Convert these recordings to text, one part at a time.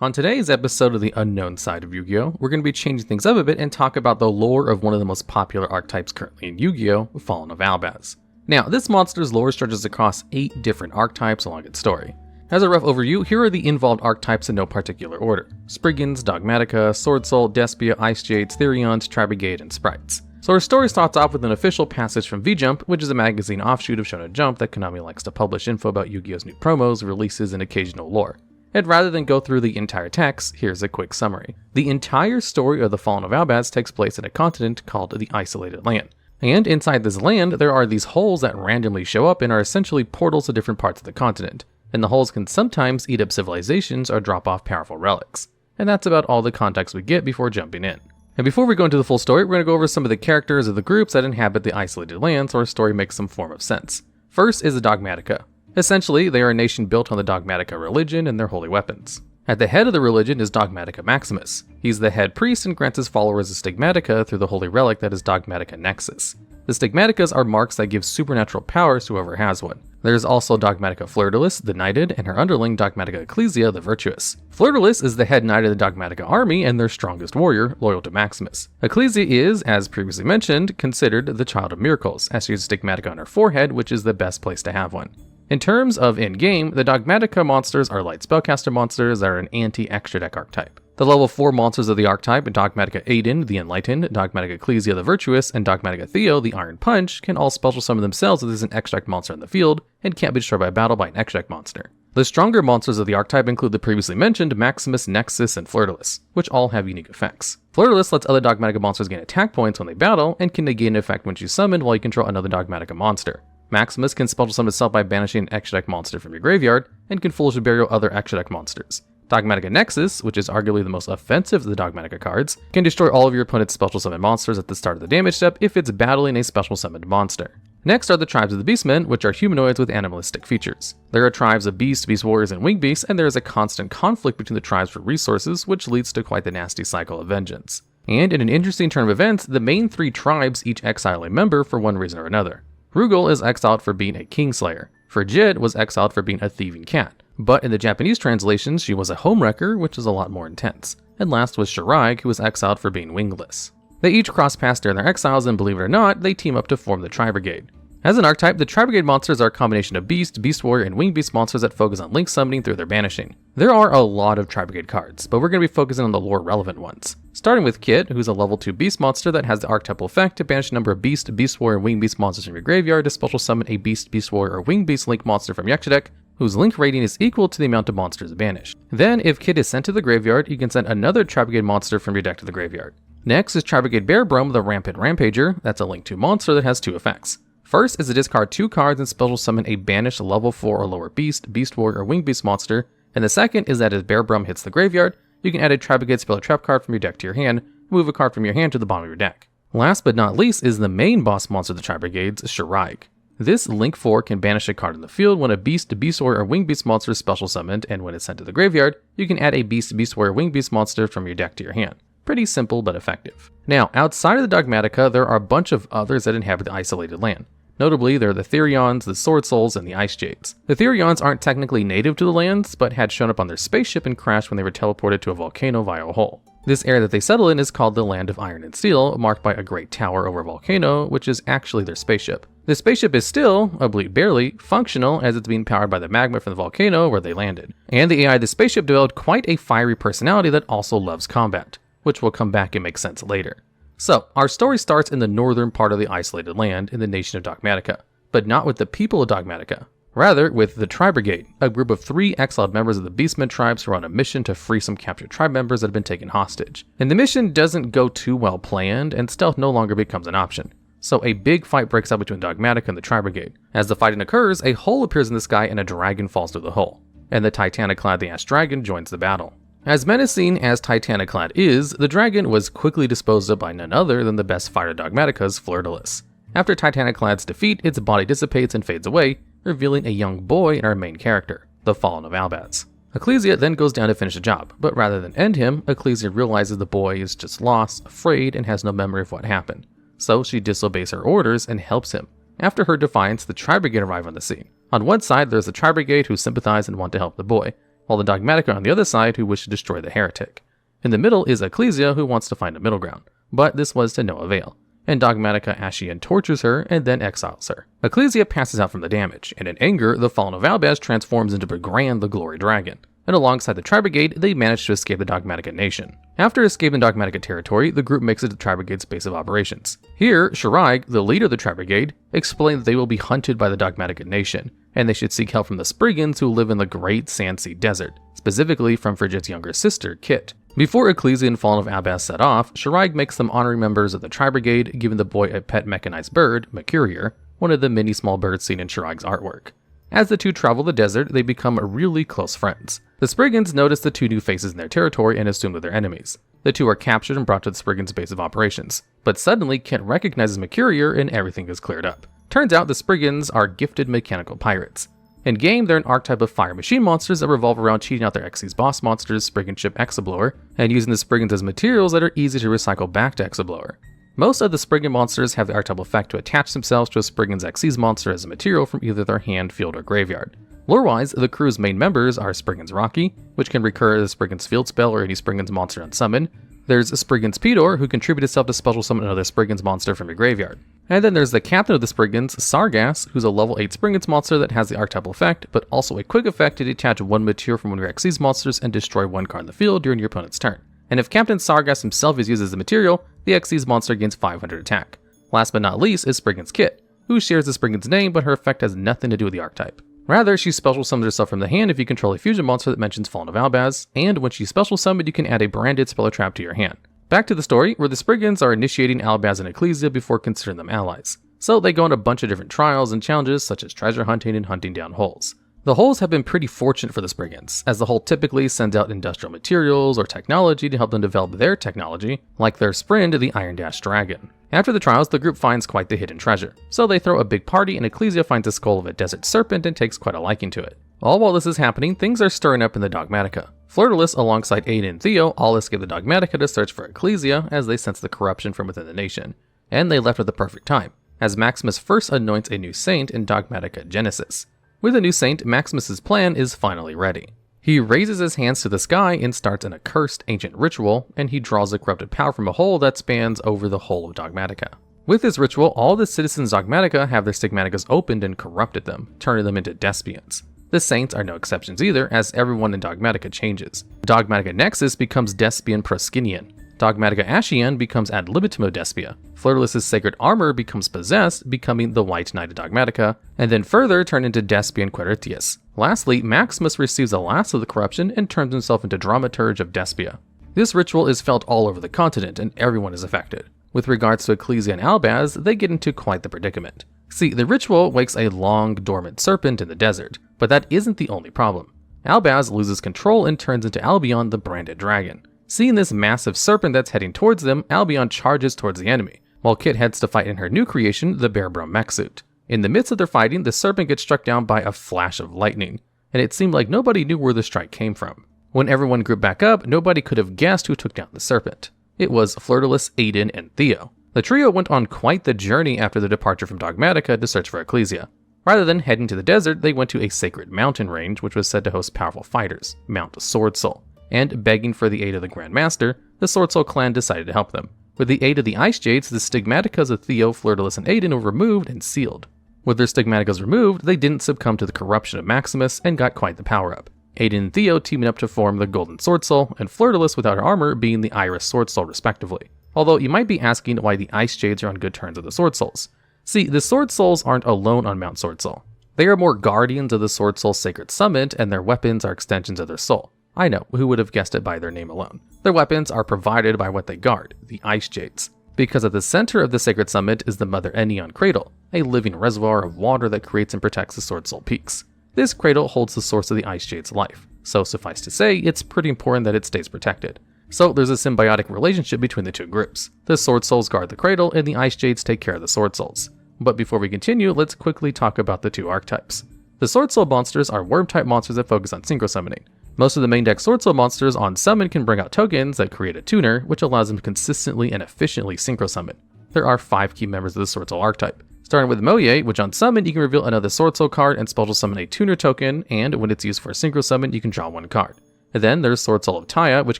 On today's episode of the unknown side of Yu-Gi-Oh, we're going to be changing things up a bit and talk about the lore of one of the most popular archetypes currently in Yu-Gi-Oh, Fallen of Albaz. Now, this monster's lore stretches across 8 different archetypes along its story. As a rough overview, here are the involved archetypes in no particular order: Spriggans, Dogmatika, Swordsoul, Despia, Icejades, Therions, Tri-Brigade and Sprights. So our story starts off with an official passage from V-Jump, which is a magazine offshoot of Shonen Jump that Konami likes to publish info about Yu-Gi-Oh's new promos, releases, and occasional lore. And rather than go through the entire text, here's a quick summary. The entire story of the Fallen of Albaz takes place in a continent called the Isolated Land. And inside this land, there are these holes that randomly show up and are essentially portals to different parts of the continent. And the holes can sometimes eat up civilizations or drop off powerful relics. And that's about all the context we get before jumping in. And before we go into the full story, we're going to go over some of the characters of the groups that inhabit the Isolated Land so our story makes some form of sense. First is the Dogmatika. Essentially, they are a nation built on the Dogmatika religion and their holy weapons. At the head of the religion is Dogmatika Maximus. He's the head priest and grants his followers a stigmatica through the holy relic that is Dogmatika Nexus. The stigmatikas are marks that give supernatural powers to whoever has one. There's also Dogmatika Fleur-de-Lis, the Knighted, and her underling Dogmatika Ecclesia, the Virtuous. Fleur-de-Lis is the head knight of the Dogmatika army and their strongest warrior, loyal to Maximus. Ecclesia is, as previously mentioned, considered the child of miracles, as she has a stigmatica on her forehead, which is the best place to have one. In terms of in-game, the Dogmatika monsters are light spellcaster monsters that are an anti-extra deck archetype. The level 4 monsters of the archetype, Dogmatika Aiden, the Enlightened, Dogmatika Ecclesia, the Virtuous, and Dogmatika Theo, the Iron Punch, can all special summon themselves if there's an extract monster in the field, and can't be destroyed by battle by an extract monster. The stronger monsters of the archetype include the previously mentioned Maximus, Nexus, and Fleur-de-Lis, which all have unique effects. Fleur-de-Lis lets other Dogmatika monsters gain attack points when they battle, and can negate an effect when she's summoned while you control another Dogmatika monster. Maximus can special summon itself by banishing an extra deck monster from your graveyard, and can foolishly burial other extra deck monsters. Dogmatika Nexus, which is arguably the most offensive of the Dogmatika cards, can destroy all of your opponent's special summoned monsters at the start of the damage step if it's battling a special summoned monster. Next are the tribes of the Beastmen, which are humanoids with animalistic features. There are tribes of Beast, Beast Warriors, and Winged Beasts, and there is a constant conflict between the tribes for resources, which leads to quite the nasty cycle of vengeance. And in an interesting turn of events, the main 3 tribes each exile a member for one reason or another. Rugal is exiled for being a kingslayer. Frigid was exiled for being a thieving cat. But in the Japanese translations, she was a homewrecker, which is a lot more intense. And last was Shiraig, who was exiled for being wingless. They each cross paths during their exiles, and believe it or not, they team up to form the Tri-Brigade. As an archetype, the Tri-Brigade monsters are a combination of Beast, Beast Warrior, and Winged Beast monsters that focus on link summoning through their banishing. There are a lot of Tri-Brigade cards, but we're going to be focusing on the lore relevant ones. Starting with Kit, who's a level 2 Beast monster that has the archetypal effect to banish a number of Beast, Beast Warrior, and Winged Beast monsters from your graveyard to special summon a Beast, Beast Warrior, or Winged Beast link monster from your extra deck, whose link rating is equal to the amount of monsters banished. Then, if Kit is sent to the graveyard, you can send another Tri-Brigade monster from your deck to the graveyard. Next is Tri-Brigade Bearbrum, the Rampant Rampager. That's a link 2 monster that has 2 effects. First is to discard 2 cards and special summon a banished level 4 or lower Beast, Beast Warrior, or Winged Beast monster. And the second is that as Bearbrum hits the graveyard, you can add a Tri-Brigade Spell or Trap card from your deck to your hand, move a card from your hand to the bottom of your deck. Last but not least is the main boss monster of the Tri-Brigades, Shiraig. This link 4 can banish a card in the field when a Beast, Beast Warrior, or Winged Beast monster is special summoned, and when it's sent to the graveyard, you can add a Beast, Beast Warrior, or Winged Beast monster from your deck to your hand. Pretty simple but effective. Now, outside of the Dogmatika, there are a bunch of others that inhabit the Isolated Land. Notably, there are the Therions, the Swordsoul's, and the Icejades. The Therions aren't technically native to the lands, but had shown up on their spaceship and crashed when they were teleported to a volcano via a hole. This area that they settle in is called the Land of Iron and Steel, marked by a great tower over a volcano, which is actually their spaceship. The spaceship is still, albeit barely, functional as it's being powered by the magma from the volcano where they landed. And the AI of the spaceship developed quite a fiery personality that also loves combat, which will come back and make sense later. So, our story starts in the northern part of the Isolated Land in the nation of Dogmatika, but not with the people of Dogmatika. Rather, with the Tri-Brigade, a group of 3 exiled members of the Beastmen tribes who are on a mission to free some captured tribe members that have been taken hostage. And the mission doesn't go too well planned, and stealth no longer becomes an option. So a big fight breaks out between Dogmatika and the Tri-Brigade. As the fighting occurs, a hole appears in the sky and a dragon falls through the hole. And the Titanic-clad the Ash Dragon joins the battle. As menacing as Titanic-clad is, the dragon was quickly disposed of by none other than the best fighter of Dogmatika's Fleur-de-Lis. After Titanic-clad's defeat, its body dissipates and fades away, revealing a young boy in our main character, the Fallen of Albaz. Ecclesia then goes down to finish the job, but rather than end him, Ecclesia realizes the boy is just lost, afraid, and has no memory of what happened. So she disobeys her orders and helps him. After her defiance, the Tri-Brigade arrive on the scene. On one side, there's the Tri-Brigade who sympathize and want to help the boy, while the Dogmatika on the other side who wish to destroy the heretic. In the middle is Yugioh who wants to find a middle ground, but this was to no avail, and Dogmatika Ashian tortures her and then exiles her. Yugioh passes out from the damage, and in anger, the Fallen of Albaz transforms into Brigand the Glory Dragon, and alongside the Tri-Brigade, they manage to escape the Dogmatika nation. After escaping Dogmatika territory, the group makes it to Tri-Brigade's base of operations. Here, Shiraig, the leader of the Tri-Brigade, explains that they will be hunted by the Dogmatika nation, and they should seek help from the Spriggans who live in the Great Sandsea Desert, specifically from Frigid's younger sister, Kit. Before Yugioh and Fallen of Albaz set off, Shiraig makes them honorary members of the Tri-Brigade, giving the boy a pet mechanized bird, Mercurier, one of the many small birds seen in Shiraig's artwork. As the two travel the desert, they become really close friends. The Spriggans notice the two new faces in their territory and assume that they're enemies. The two are captured and brought to the Spriggans' base of operations. But suddenly, Kit recognizes Mercurier and everything is cleared up. Turns out the Spriggans are gifted mechanical pirates. In game, they're an archetype of fire machine monsters that revolve around cheating out their Xyz boss monsters, Spriggan ship Exablower, and using the Spriggans as materials that are easy to recycle back to Exablower. Most of the Spriggan monsters have the archetypal effect to attach themselves to a Spriggan's Xyz monster as a material from either their hand, field, or graveyard. Lore-wise, the crew's main members are Spriggan's Rocky, which can recur as a Spriggan's field spell or any Spriggan's monster on summon. There's Spriggan's Pedor, who contributes itself to special summon another Spriggan's monster from your graveyard. And then there's the captain of the Spriggans, Sargas, who's a level 8 Spriggan's monster that has the archetypal effect, but also a quick effect to detach one material from one of your Xyz monsters and destroy one card in the field during your opponent's turn. And if Captain Sargas himself is used as the material, the Xyz monster gains 500 attack. Last but not least is Spriggan's Kit, who shares the Spriggan's name, but her effect has nothing to do with the archetype. Rather, she special summons herself from the hand if you control a fusion monster that mentions Fallen of Albaz, and when she's special summoned, you can add a branded spell or trap to your hand. Back to the story, where the Spriggans are initiating Albaz and Yugioh before considering them allies. So they go on a bunch of different trials and challenges such as treasure hunting and hunting down holes. The holes have been pretty fortunate for the Spriggans, as the hole typically sends out industrial materials or technology to help them develop their technology, like their Sprint, the Iron Dash Dragon. After the trials, the group finds quite the hidden treasure, so they throw a big party and Yugioh finds the skull of a desert serpent and takes quite a liking to it. All while this is happening, things are stirring up in the Dogmatika. Flirtulus alongside Aiden and Theo all escape the Dogmatika to search for Yugioh as they sense the corruption from within the nation, and they left at the perfect time, as Maximus first anoints a new saint in Dogmatika Genesis. With a new saint, Maximus's plan is finally ready. He raises his hands to the sky and starts an accursed ancient ritual, and he draws a corrupted power from a hole that spans over the whole of Dogmatika. With this ritual, all the citizens of Dogmatika have their stigmatikas opened and corrupted them, turning them into Despians. The saints are no exceptions either, as everyone in Dogmatika changes. Dogmatika Nexus becomes Despian Proskinian. Dogmatika Ashian becomes ad libitum of Despia. Flirtulus's sacred armor becomes possessed, becoming the White Knight of Dogmatika, and then further turn into Despian Quiritius. Lastly, Maximus receives the last of the corruption and turns himself into Dramaturge of Despia. This ritual is felt all over the continent, and everyone is affected. With regards to Yugioh and Albaz, they get into quite the predicament. See, the ritual wakes a long, dormant serpent in the desert, but that isn't the only problem. Albaz loses control and turns into Albion, the branded dragon. Seeing this massive serpent that's heading towards them, Albion charges towards the enemy, while Kit heads to fight in her new creation, the Bear Bro mech suit. In the midst of their fighting, the serpent gets struck down by a flash of lightning, and it seemed like nobody knew where the strike came from. When everyone grouped back up, nobody could have guessed who took down the serpent. It was Flirtulus, Aiden, and Theo. The trio went on quite the journey after the departure from Dogmatika to search for Yugioh. Rather than heading to the desert, they went to a sacred mountain range which was said to host powerful fighters, Mount Swordsoul. And begging for the aid of the Grand Master, the Swordsoul clan decided to help them. With the aid of the Icejades, the stigmatikas of Theo, Flirtulus, and Aiden were removed and sealed. With their stigmatikas removed, they didn't succumb to the corruption of Maximus and got quite the power-up. Aiden and Theo teaming up to form the Golden Swordsoul, and Flirtulus without her armor being the Iris Swordsoul respectively. Although you might be asking why the Icejades are on good terms with the Swordsouls. See, the Swordsouls aren't alone on Mount Swordsoul. They are more guardians of the Swordsoul's sacred summit, and their weapons are extensions of their soul. I know, who would have guessed it by their name alone. Their weapons are provided by what they guard, the Icejades. Because at the center of the sacred summit is the Mother Enneon Cradle, a living reservoir of water that creates and protects the Swordsoul peaks. This cradle holds the source of the Icejade's life, so suffice to say, it's pretty important that it stays protected. So there's a symbiotic relationship between the two groups. The Swordsouls guard the cradle, and the Icejades take care of the Swordsouls. But before we continue, let's quickly talk about the two archetypes. The Swordsoul monsters are worm-type monsters that focus on synchro summoning. Most of the main deck Swordsoul monsters on summon can bring out tokens that create a tuner, which allows them to consistently and efficiently synchro summon. There are 5 key members of the Swordsoul archetype: Starting with Moye, which on summon you can reveal another Swordsoul card and special summon a tuner token, and when it's used for a synchro summon you can draw one card. And then there's Swordsoul of Taya, which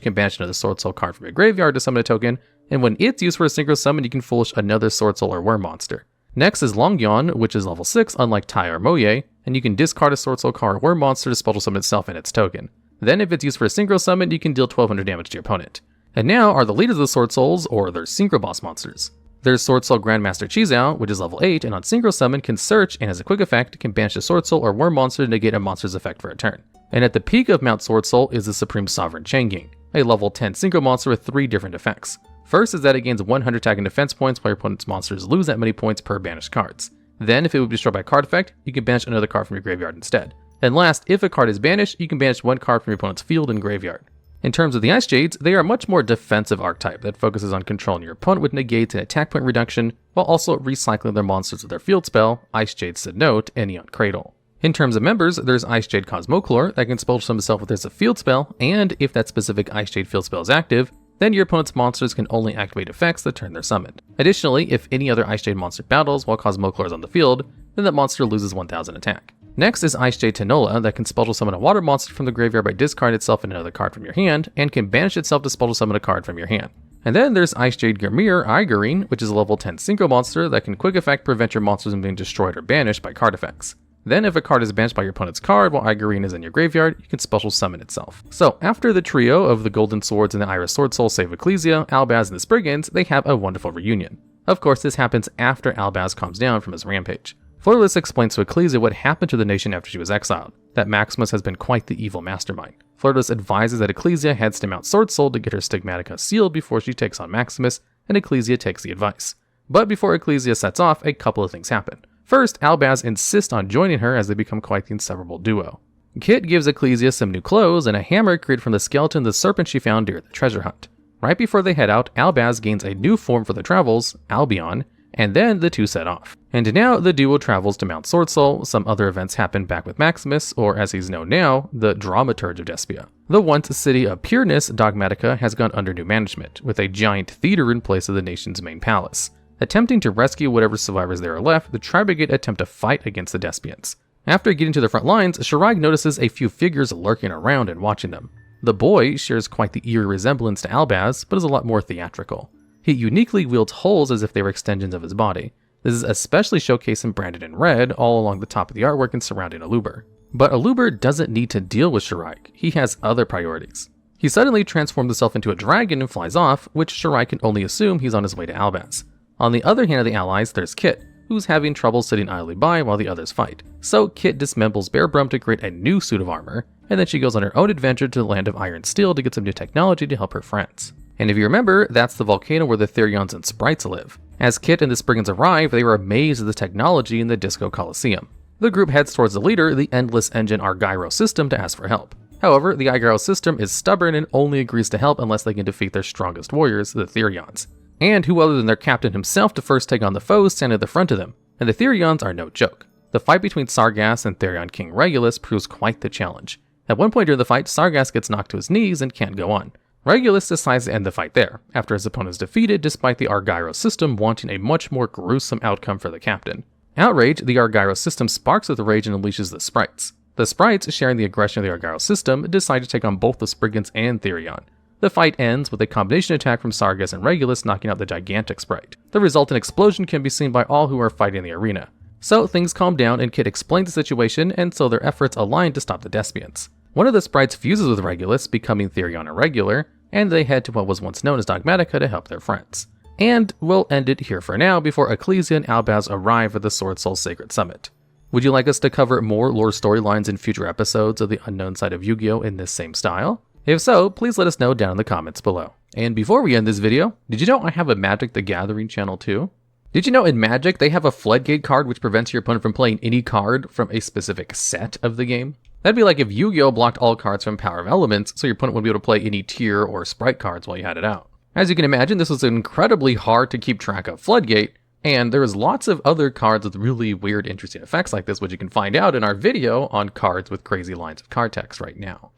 can banish another Swordsoul card from your graveyard to summon a token, and when it's used for a synchro summon you can foolish another Swordsoul or Worm monster. Next is Longyon, which is level 6 unlike Taya or Moye, and you can discard a Swordsoul card or Worm monster to special summon itself and its token. Then if it's used for a synchro summon you can deal 1200 damage to your opponent. And now are the leaders of the Swordsouls, or their synchro boss monsters. There's Swordsoul Grandmaster Chizao, which is level 8, and on synchro summon can search, and as a quick effect, can banish a Swordsoul or Worm monster to negate a monster's effect for a turn. And at the peak of Mount Swordsoul is the Supreme Sovereign Changing, a level 10 synchro monster with 3 different effects. First is that it gains 100 attack and defense points while your opponent's monsters lose that many points per banished cards. Then, if it would be destroyed by a card effect, you can banish another card from your graveyard instead. And last, if a card is banished, you can banish one card from your opponent's field and graveyard. In terms of the Icejades, they are a much more defensive archetype that focuses on controlling your opponent with negates and attack point reduction, while also recycling their monsters with their field spell, Icejade Sidnote, and Neon Cradle. In terms of members, there's Icejade Cosmoclore that can special summon himself with a field spell, and if that specific Icejade field spell is active, then your opponent's monsters can only activate effects the turn they're summoned. Additionally, if any other Icejade monster battles while Cosmoclore is on the field, then that monster loses 1000 attack. Next is Icejade Tanola that can special summon a water monster from the graveyard by discarding itself and another card from your hand, and can banish itself to special summon a card from your hand. And then there's Icejade Grimir Igorine, which is a level 10 synchro monster that can quick effect prevent your monsters from being destroyed or banished by card effects. Then if a card is banished by your opponent's card while Igorine is in your graveyard, you can special summon itself. So after the trio of the Golden Swords and the Iris Swordsoul save Ecclesia, Albaz, and the Spriggans, they have a wonderful reunion. Of course, this happens after Albaz calms down from his rampage. Florless explains to Ecclesia what happened to the nation after she was exiled, that Maximus has been quite the evil mastermind. Florless advises that Ecclesia heads to Mount Swordsoul to get her Stigmatica sealed before she takes on Maximus, and Ecclesia takes the advice. But before Ecclesia sets off, a couple of things happen. First, Albaz insists on joining her as they become quite the inseparable duo. Kit gives Ecclesia some new clothes and a hammer created from the skeleton of the serpent she found during the treasure hunt. Right before they head out, Albaz gains a new form for their travels, Albion, and then the two set off. And now the duo travels to Mount Swordsoul. Some other events happen back with Maximus, or as he's known now, the Dramaturge of Despia. The once city of pureness, Dogmatika, has gone under new management, with a giant theater in place of the nation's main palace. Attempting to rescue whatever survivors there are left, the Tri-Brigade attempt to fight against the Despians. After getting to the front lines, Shiraig notices a few figures lurking around and watching them. The boy shares quite the eerie resemblance to Albaz, but is a lot more theatrical. He uniquely wields holes as if they were extensions of his body. This is especially showcased and branded in red all along the top of the artwork and surrounding Aluber. But Aluber doesn't need to deal with Shiraig, he has other priorities. He suddenly transforms himself into a dragon and flies off, which Shiraig can only assume he's on his way to Albaz. On the other hand of the allies, there's Kit, who's having trouble sitting idly by while the others fight. So Kit dismembles Bearbrum to create a new suit of armor, and then she goes on her own adventure to the land of Iron Steel to get some new technology to help her friends. And if you remember, that's the volcano where the Therions and Sprights live. As Kit and the Spriggans arrive, they were amazed at the technology in the Disco Coliseum. The group heads towards the leader, the Endless Engine Argyro system, to ask for help. However, the Argyro system is stubborn and only agrees to help unless they can defeat their strongest warriors, the Therions. And who other than their captain himself to first take on the foes stand at the front of them, and the Therions are no joke. The fight between Sargas and Therion King Regulus proves quite the challenge. At one point during the fight, Sargas gets knocked to his knees and can't go on. Regulus decides to end the fight there, after his opponent is defeated despite the Argyro system wanting a much more gruesome outcome for the captain. Outraged, the Argyro system sparks with rage and unleashes the Sprights. The Sprights, sharing the aggression of the Argyro system, decide to take on both the Spriggans and Therion. The fight ends with a combination attack from Sargas and Regulus knocking out the gigantic Sprite. The resultant explosion can be seen by all who are fighting in the arena. So things calm down and Kit explains the situation, and so their efforts align to stop the Despians. One of the Sprights fuses with Regulus, becoming Therion Irregular, and they head to what was once known as Dogmatika to help their friends. And we'll end it here for now before Ecclesia and Albaz arrive at the Swordsoul Sacred Summit. Would you like us to cover more lore storylines in future episodes of the Unknown Side of Yu-Gi-Oh! In this same style? If so, please let us know down in the comments below. And before we end this video, did you know I have a Magic the Gathering channel too? Did you know in Magic they have a Floodgate card which prevents your opponent from playing any card from a specific set of the game? That'd be like if Yu-Gi-Oh! Blocked all cards from Power of Elements, so your opponent wouldn't be able to play any tier or sprite cards while you had it out. As you can imagine, this was incredibly hard to keep track of Floodgate, and there is lots of other cards with really weird, interesting effects like this, which you can find out in our video on cards with crazy lines of card text right now.